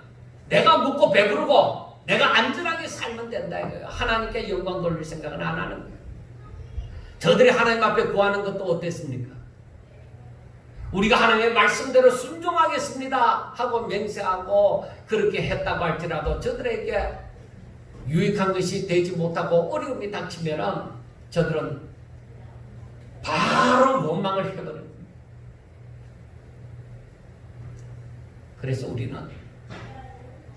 내가 먹고 배부르고 내가 안전하게 살면 된다 이거예요. 하나님께 영광 돌릴 생각은 안 하는 거예요. 저들이 하나님 앞에 구하는 것도 어땠습니까? 우리가 하나님의 말씀대로 순종하겠습니다 하고 맹세하고 그렇게 했다고 할지라도 저들에게 유익한 것이 되지 못하고 어려움이 닥치면은 저들은 바로 원망을 해버립니다. 그래서 우리는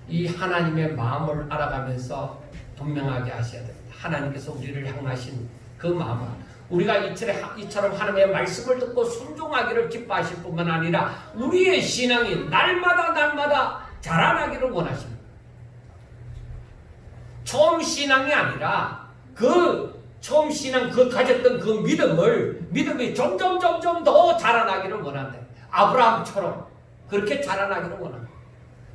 이 하나님의 마음을 알아가면서 분명하게 하셔야 됩니다. 하나님께서 우리를 향하신 그 마음은 우리가 이처럼 하나님의 말씀을 듣고 순종하기를 기뻐하실 뿐만 아니라 우리의 신앙이 날마다 자라나기를 원하십니다. 처음 신앙이 아니라 처음 신앙 가졌던 그 믿음이 점점 더 자라나기를 원한다. 아브라함처럼 그렇게 자라나기를 원합니다.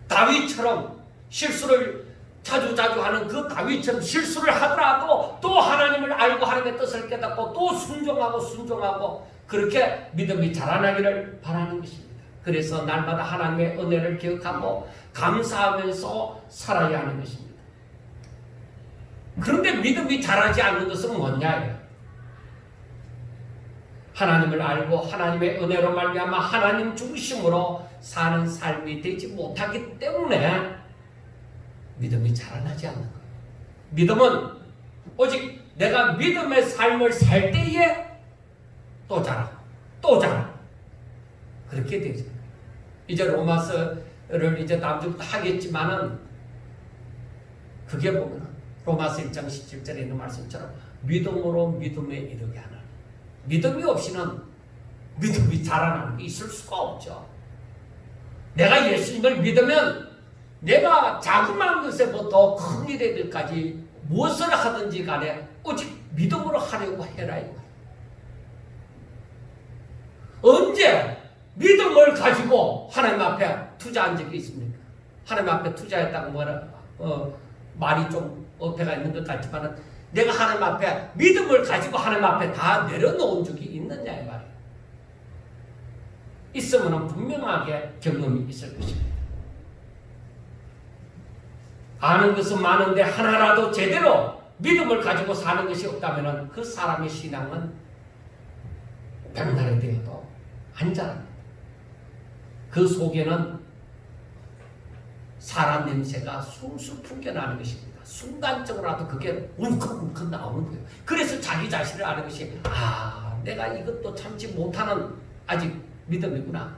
다윗처럼 실수를 자주 하는 그 다윗처럼 실수를 하더라도 또 하나님을 알고 하나님의 뜻을 깨닫고 또 순종하고 그렇게 믿음이 자라나기를 바라는 것입니다. 그래서 날마다 하나님의 은혜를 기억하고 감사하면서 살아야 하는 것입니다. 그런데 믿음이 자라지 않는 것은 뭐냐? 하나님을 알고 하나님의 은혜로 말미암아 하나님 중심으로 사는 삶이 되지 못하기 때문에 믿음이 자라나지 않는 거예요. 믿음은 오직 내가 믿음의 삶을 살 때에 또 자라 그렇게 되죠. 이제 로마서를 이제 다음 주부터 하겠지만은 그게 보면 로마서 1장 17절에 있는 말씀처럼 믿음으로 믿음에 이르게 하는, 믿음이 없이는 믿음이 자라나는 게 있을 수가 없죠. 내가 예수님을 믿으면 내가 자그마한 것에부터 큰 일에까지 무엇을 하든지 간에 오직 믿음으로 하려고 해라 이거예요. 언제 믿음을 가지고 하나님 앞에 투자한 적이 있습니까? 하나님 앞에 투자했다고 말이 좀 어폐가 있는 것 같지만 내가 하나님 앞에 믿음을 가지고 하나님 앞에 다 내려놓은 적이 있느냐 이 말이에요. 있으면 분명하게 경험이 있을 것입니다. 아는 것은 많은데 하나라도 제대로 믿음을 가지고 사는 것이 없다면 그 사람의 신앙은 백날이 되어도 안 자랍니다. 그 속에는 사람 냄새가 술술 풍겨나는 것입니다. 순간적으로라도 그게 울컥울컥 나오는 거예요. 그래서 자기 자신을 아는 것이 내가 이것도 참지 못하는 아직 믿음이구나.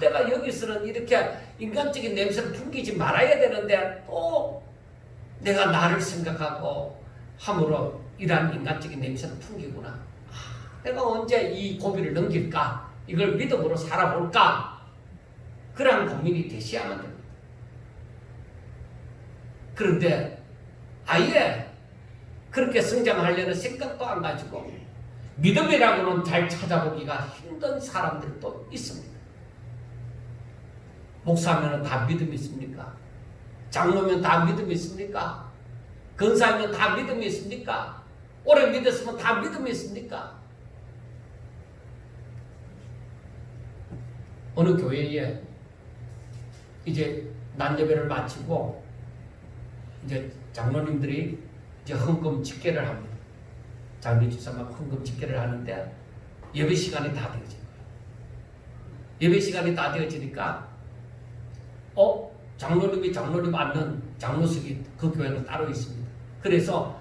내가 여기서는 이렇게 인간적인 냄새를 풍기지 말아야 되는데 또 내가 나를 생각하고 함으로 이러한 인간적인 냄새를 풍기구나. 내가 언제 이 고비를 넘길까? 이걸 믿음으로 살아볼까? 그런 고민이 되셔야만 됩니다. 그런데 아예 그렇게 성장하려는 생각도 안 가지고 믿음이라고는 잘 찾아보기가 힘든 사람들도 있습니다. 목사면 다 믿음이 있습니까? 장로면 다 믿음이 있습니까? 근사면 다 믿음이 있습니까? 오래 믿었으면 다 믿음이 있습니까? 어느 교회에 이제 난예배를 마치고 이제 장로님들이 이제 헌금 집계를 합니다. 장로 집사만 헌금 집계를 하는데 예배 시간이 다 되어진 거예요. 예배 시간이 다 되어지니까 장로님 앉는 장로석이 그 교회는 따로 있습니다. 그래서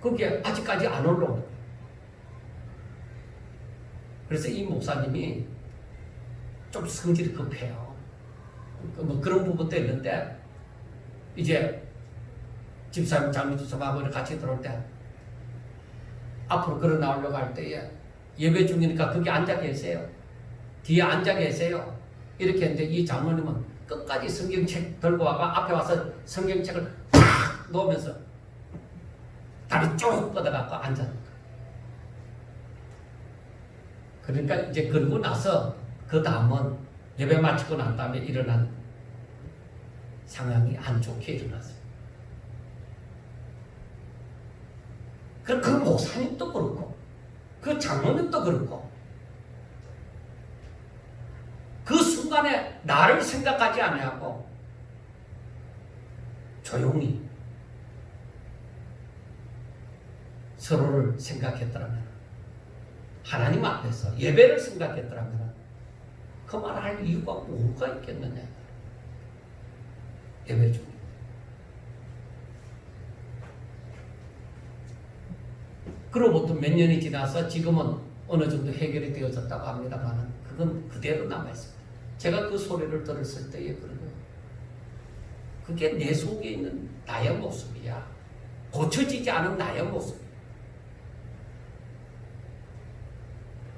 거기에 아직까지 안 올라오는 거예요. 그래서 이 목사님이 좀 성질이 급해요. 뭐 그런 부분도 있는데 이제 집사님, 장로 집사하고 같이 들어올 때 앞으로 걸어 나오려고 할 때에 예배 중이니까 거기 앉아 계세요. 뒤에 앉아 계세요. 이렇게 했는데 이 장로님은 끝까지 성경책 들고 와가 앞에 와서 성경책을 탁 놓으면서 다리 쭉 뻗어갖고 앉았는 거예요. 그러니까 이제 그러고 나서 그 다음은 예배 마치고 난 다음에 일어난 상황이 안 좋게 일어났어요. 그 목사님도 그렇고 그 장로님도 그렇고 그 순간에 나를 생각하지 아니하고 조용히 서로를 생각했더라면, 하나님 앞에서 예배를 생각했더라면 그 말을 할 이유가 뭐가 있겠느냐. 예배 중에 그로부터 몇 년이 지나서 지금은 어느 정도 해결이 되어졌다고 합니다만 그건 그대로 남아있습니다. 제가 그 소리를 들었을 때에 그러면 그게 내 속에 있는 나의 모습이야. 고쳐지지 않은 나의 모습.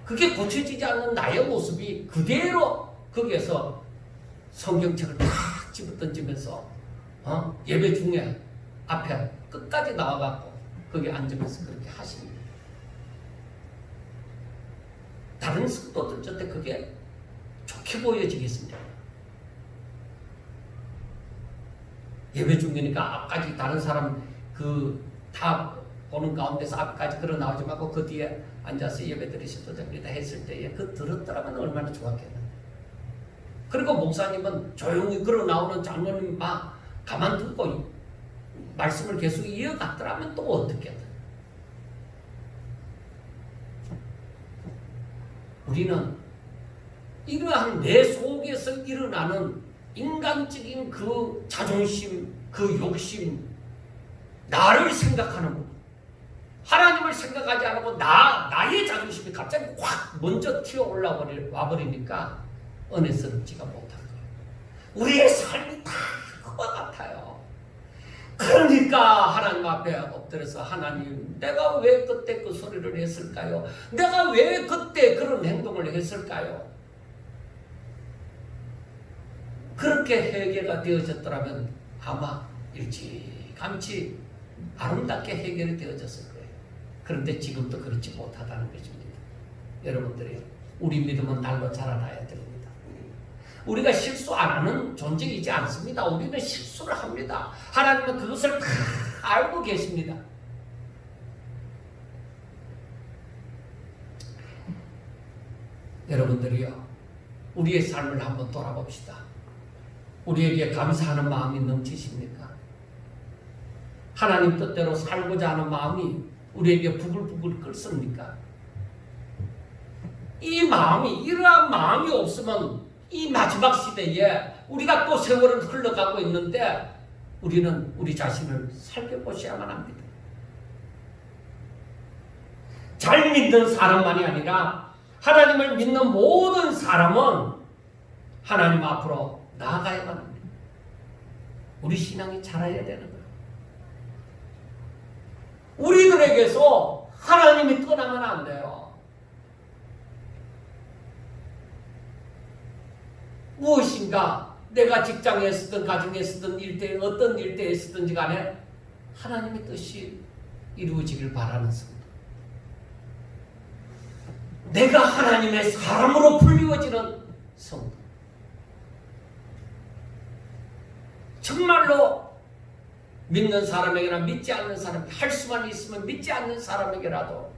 그게 고쳐지지 않는 나의 모습이 그대로 거기에서 성경책을 탁 집어 던지면서 예배 중에 앞에 끝까지 나와갖고 거기 앉으면서 그렇게 하십니다. 다른 성도들 저때 그게 좋게 보여지겠습니다. 예배 중이니까 앞까지 다른 사람 다 보는 가운데서 앞까지 걸어 나오지 말고 그 뒤에 앉아서 예배 드리셔도 됩니다 했을 때에 그 들었더라면 얼마나 좋았겠는데. 그리고 목사님은 조용히 걸어 나오는 장로님 막 가만두고 말씀을 계속 이어갔더라면 또 어떻게든. 우리는 이러한 내 속에서 일어나는 인간적인 그 자존심, 그 욕심, 나를 생각하는 것, 하나님을 생각하지 않고 나의 자존심이 갑자기 확 먼저 튀어 올라와버리니까 은혜스럽지가 못한 거예요. 우리의 삶이 다 그와 같아요. 그러니까 하나님 앞에 엎드려서 하나님, 내가 왜 그때 그 소리를 했을까요? 내가 왜 그때 그런 행동을 했을까요? 그렇게 해결가 되어졌더라면 아마 일찌감치 아름답게 해결이 되어졌을 거예요. 그런데 지금도 그렇지 못하다는 것입니다. 여러분들이 우리 믿음은 날로 자라나야 됩니다. 우리가 실수 안 하는 존재이지 않습니다. 우리는 실수를 합니다. 하나님은 그것을 다 알고 계십니다. 여러분들이요, 우리의 삶을 한번 돌아봅시다. 우리에게 감사하는 마음이 넘치십니까? 하나님 뜻대로 살고자 하는 마음이 우리에게 부글부글 끓습니까? 이러한 마음이 없으면 이 마지막 시대에 우리가 또 세월은 흘러가고 있는데 우리는 우리 자신을 살펴보셔야만 합니다. 잘 믿는 사람만이 아니라 하나님을 믿는 모든 사람은 하나님 앞으로 나아가야만 합니다. 우리 신앙이 자라야 되는 거예요. 우리들에게서 하나님이 떠나면 안 돼요. 무엇인가 내가 직장에 쓰든 가정에 쓰든 어떤 일대에 쓰든지 간에 하나님의 뜻이 이루어지길 바라는 성도, 내가 하나님의 사람으로 불리워지는 성도, 정말로 믿는 사람에게나 믿지 않는 사람, 할 수만 있으면 믿지 않는 사람에게라도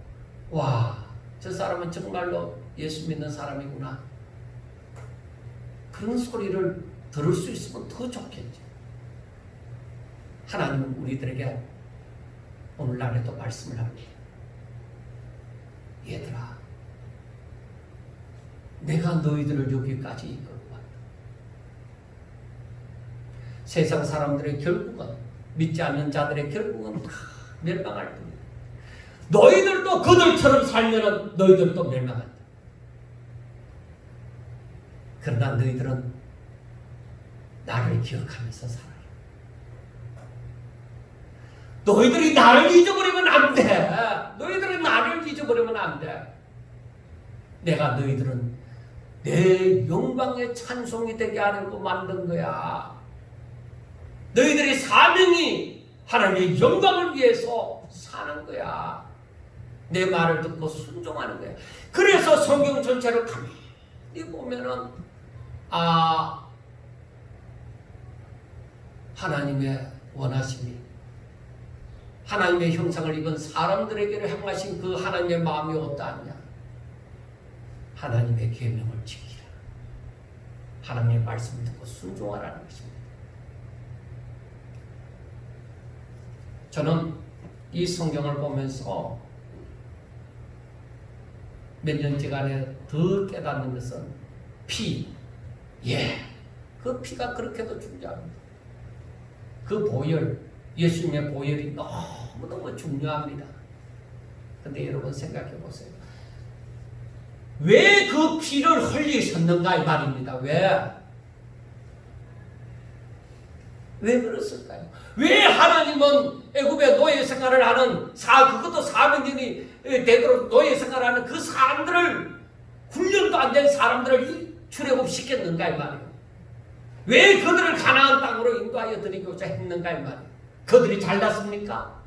와, 저 사람은 정말로 예수 믿는 사람이구나, 그런 소리를 들을 수 있으면 더 좋겠죠. 하나님은 우리들에게 오늘날에도 말씀을 합니다. 얘들아, 내가 너희들을 여기까지 이끌고 왔다. 세상 사람들의 결국은, 믿지 않는 자들의 결국은 다 멸망할 뿐이다. 너희들도 그들처럼 살면 너희들도 멸망한다. 그러나 너희들은 나를 기억하면서 살아라. 너희들이 나를 잊어버리면 안 돼. 너희들은 나를 그러면 안 돼. 내가 너희들은 내 영광의 찬송이 되게 하려고 만든 거야. 너희들의 사명이 하나님의 영광을 위해서 사는 거야. 내 말을 듣고 순종하는 거야. 그래서 성경 전체를 가만히 보면은 하나님의 원하심이, 하나님의 형상을 입은 사람들에게로 향하신 그 하나님의 마음이 어떠하냐? 하나님의 계명을 지키라. 하나님의 말씀을 듣고 순종하라는 것입니다. 저는 이 성경을 보면서 몇 년째간에 더 깨닫는 것은 그 피가 그렇게도 중요합니다. 그 보혈, 예수님의 보혈이 너무너무 중요합니다. 근데 여러분 생각해 보세요. 왜 그 피를 흘리셨는가 이 말입니다. 왜 그랬을까요? 왜 하나님은 애굽의 노예 생활을 하는 그것도 400년이 되도록 노예 생활을 하는 그 사람들을, 훈련도 안 된 사람들을 출애굽시켰는가 이 말이에요. 왜 그들을 가나안 땅으로 인도하여 드리고자 했는가 이 말이에요. 그들이 잘났습니까?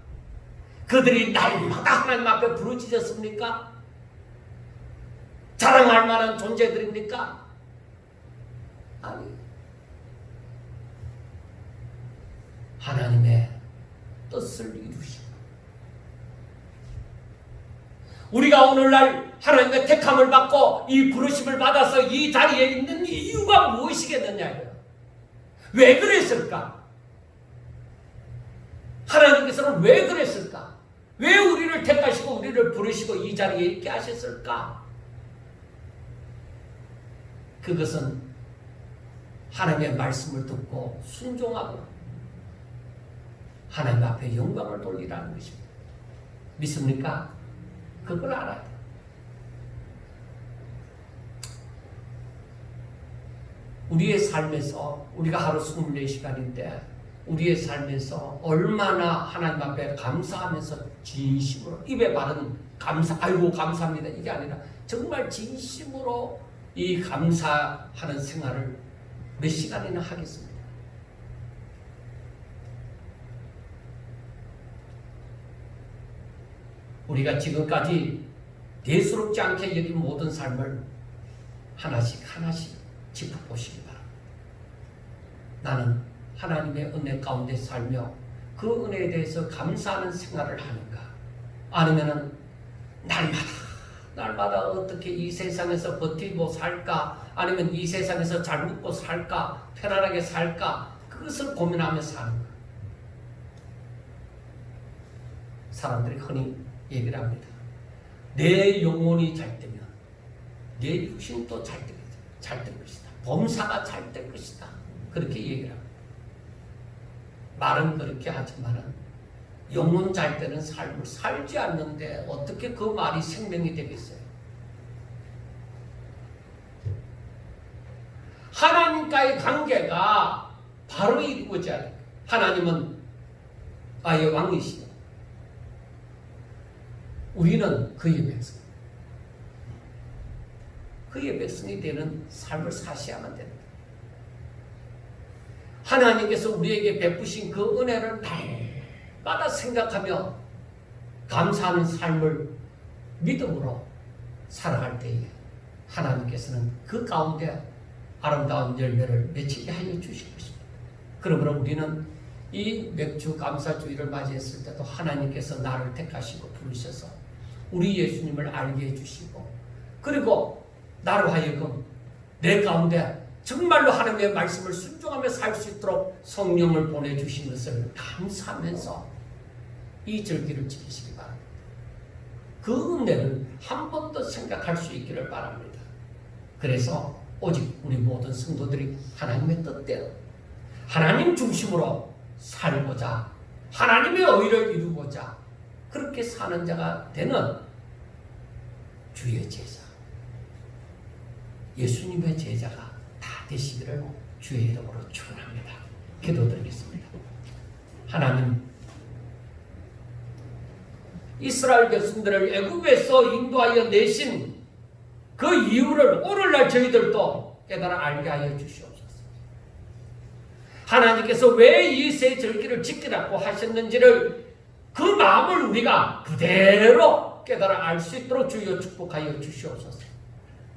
그들이 날마다 하나님 앞에 부르짖었습니까? 자랑할 만한 존재들입니까? 아니, 하나님의 뜻을 이루시고, 우리가 오늘날 하나님의 택함을 받고 이 부르심을 받아서 이 자리에 있는 이유가 무엇이겠느냐고요. 왜 그랬을까? 하나님께서는 왜 그랬을까? 왜 우리를 택하시고 우리를 부르시고 이 자리에 있게 하셨을까? 그것은 하나님의 말씀을 듣고 순종하고 하나님 앞에 영광을 돌리라는 것입니다. 믿습니까? 그걸 알아야 돼요. 우리의 삶에서, 우리가 하루 24시간인데 우리의 삶에서 얼마나 하나님 앞에 감사하면서 진심으로, 입에 바른 아이고 감사합니다 이게 아니라 정말 진심으로 이 감사하는 생활을 몇 시간이나 하겠습니다. 우리가 지금까지 대수롭지 않게 여긴 모든 삶을 하나씩 짚어보시기 바랍니다. 나는 하나님의 은혜 가운데 살며 그 은혜에 대해서 감사하는 생활을 하는가? 아니면은 날마다 어떻게 이 세상에서 버티고 살까? 아니면 이 세상에서 잘 먹고 살까? 편안하게 살까? 그것을 고민하며 사는가? 사람들이 흔히 얘기를 합니다. 내 영혼이 잘 되면 내 육신도 잘 될 것이다. 범사가 잘 될 것이다. 그렇게 얘기를 합니다. 말은 그렇게 하지만은 영혼 잘 되는 삶을 살지 않는데 어떻게 그 말이 생명이 되겠어요? 하나님과의 관계가 바로 이루어져야 돼요. 하나님은 아예 왕이시요. 우리는 그의 백성. 그의 백성이 되는 삶을 사시야만 됩니다. 하나님께서 우리에게 베푸신 그 은혜를 날마다 생각하며 감사하는 삶을 믿음으로 살아갈 때에 하나님께서는 그 가운데 아름다운 열매를 맺히게 하여 주실 것입니다. 그러므로 우리는 이 맥주 감사주의를 맞이했을 때도 하나님께서 나를 택하시고 부르셔서 우리 예수님을 알게 해주시고, 그리고 나로 하여금 내 가운데 정말로 하나님의 말씀을 순종하며 살 수 있도록 성령을 보내주신 것을 감사하면서 이 절기를 지키시기 바랍니다. 그 은혜를 한 번 더 생각할 수 있기를 바랍니다. 그래서 오직 우리 모든 성도들이 하나님의 뜻대로 하나님 중심으로 살고자, 하나님의 의를 이루고자 그렇게 사는 자가 되는 주의 제자, 예수님의 제자가 다 되시기를 주의 이름으로 축원합니다. 기도드리겠습니다. 하나님, 이스라엘 백성들을 애굽에서 인도하여 내신 그 이유를 오늘날 저희들도 깨달아 알게 하여 주시옵소서. 하나님께서 왜 이 세 절기를 지키라고 하셨는지를 그 마음을 우리가 그대로 깨달아 알 수 있도록 주여 축복하여 주시옵소서.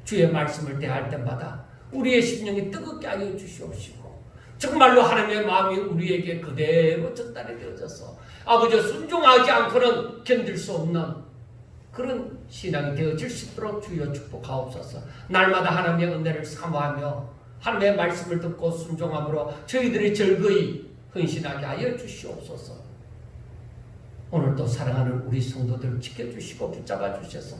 주의 말씀을 대할 때마다 우리의 심령이 뜨겁게 하여 주시옵시고 정말로 하나님의 마음이 우리에게 그대로 전달이 되어져서 아버지 순종하지 않고는 견딜 수 없는 그런 신앙이 되어질 수 있도록 주여 축복하옵소서. 날마다 하나님의 은혜를 사모하며 하나님의 말씀을 듣고 순종함으로 저희들이 즐거이 헌신하게 하여 주시옵소서. 오늘도 사랑하는 우리 성도들 지켜주시고 붙잡아 주셔서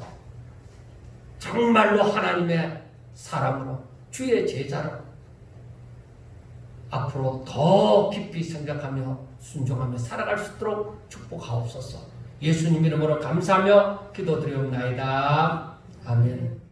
정말로 하나님의 사람으로 주의 제자로 앞으로 더 깊이 생각하며 순종하며 살아갈 수 있도록 축복하옵소서. 예수님 이름으로 감사하며 기도드리옵나이다. 아멘.